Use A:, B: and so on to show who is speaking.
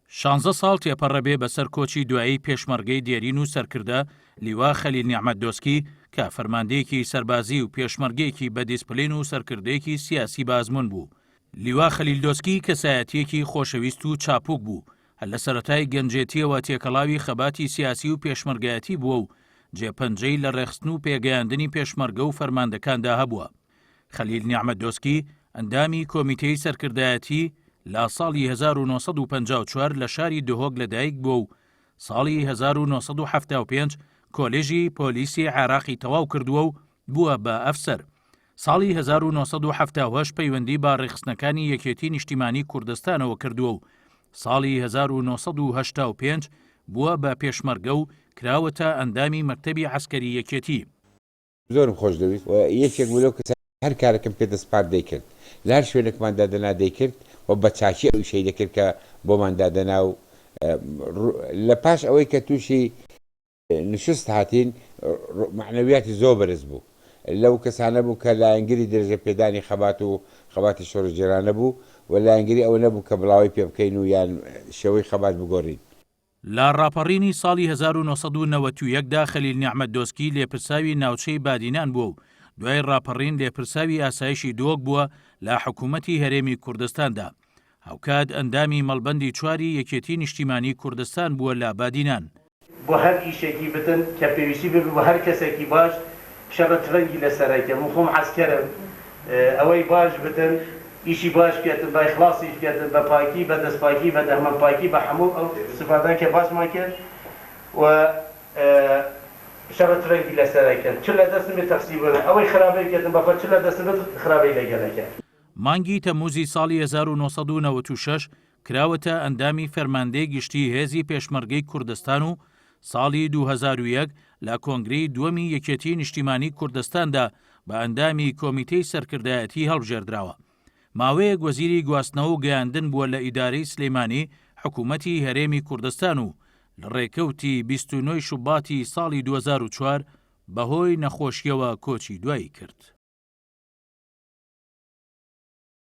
A: 16 ساڵ تێپەڕەبێ بەسەر کۆچی دوایی پێشمەرگەی دێرین و سەرکردە لیوا خەلیل نیعمەت دۆسکی کە فەرماندەیەکی سەربازی و پێشمەرگەیەکی بە دیسپلین و سەرکردەیەکی سیاسی بازمون بوو. لیوا خەلیل دۆسکی کەسایەتیەکی خۆشەویست و چاپوک بوو، هەر لە سەرەتای گەنجێتیەوە تێکەڵاوی خەباتی سیاسی و پێشمەرگایەتی بووە و جێپەنجەی لە ڕێخستن و پێگەیاندنی پێشمەرگە و فەرماندەکاندا هەبووە. خەلیل نیعمەت دۆسکی ئەندامی کۆمیتەی سەرکردایەتی لە ساڵی 1954 لە شاری دهۆک لەدایک بووە و ساڵی 1975 کۆلێژی پۆلیسی عێراقی تەواو کردووە و بووە بە ئەفسەر. ساڵی 1970 پەیوەندی با ڕێخستنەکانی یەکێتی نیشتیمانی کوردستانەوە کردووە و ساڵی 1985 بووە بە پێشمەرگە و کراوەتە ئەندامی مەکتەبی عەسکەری یەکێتی.
B: زۆرم خۆش دەویست یەکێک بوو لەو کەسانی هەر کارێکم پێ دەسپارت دەیکرد، لە هەر شوێنێکمان دادەنا دەیکرد و بە چاکی ئەو شەی دەکرد کە بۆمان دادەنا و لە پاش ئەوەی کە تووشی نشست هاتین معنەویاتی زۆر بەرز بوو. لەو کەسانە بوو کە لایەنگری دەرەجە پێدانی خەبات و خەباتی شۆڕژێرانە بوو و لایەنگری ئەوە نەبوو کە بڵاوی پێ بکەین و یان شێوەی خەبات بگۆڕین.
A: لە ڕاپەڕینی ساڵی 1991دا خەلیل نیعمەت دۆسکی لێپرساوی ناوچەی بادینان بووە و دوای ڕاپەڕین لێپرساوی ئاسایشی دۆک بووە لە حکوومەتی هەرێمی کوردستاندا. هەوکات ئەندامی مەڵبەندی چواری یەکێتی نیشتیمانی کوردستان بووە لە بادینان.
C: بۆ هەر ئیشێکی بتن کە پێویستی ببێ بۆ هەر کەسێکی باش شەڕەت ڕەنگی لەسەرەکە من خۆم عەسکەرم ئەوەی باش بتن ئیشی باش بکێتن با ئیخلاسی بکێتن بە پاکی بە دەستپاکی بە دەرمەنپاکی بە هەموو ئەو سفاتان کە باسمان کرد و شەڕەت ڕەنگی لەسەرەکەن چ لە دەستم بێت تەقسیم بن ئەوەی خراپەی بکێتن بەفەر چ لە دەستم بێت خراپەی لەگەڵەکە.
A: مانگی تەمووزی ساڵی 1996 کراوەتە ئەندامی فەرماندەی گشتی هێزی پێشمەرگەی کوردستان و ساڵی 2001 لە کۆنگرەی دووەمی یەکێتی نیشتیمانی کوردستاندا بە ئەندامی کۆمیتەی سەرکردایەتی هەڵبژێردراوە. ماوەیەک وەزیری گواستنەوە و گەیاندن بووە لە ئیدارەی سلەیمانی حکوومەتی هەرێمی کوردستان و لە ڕێکەوتی 29 شوباتی ساڵی 2004 بەهۆی نەخۆشیەوە کۆچی دوایی کرد.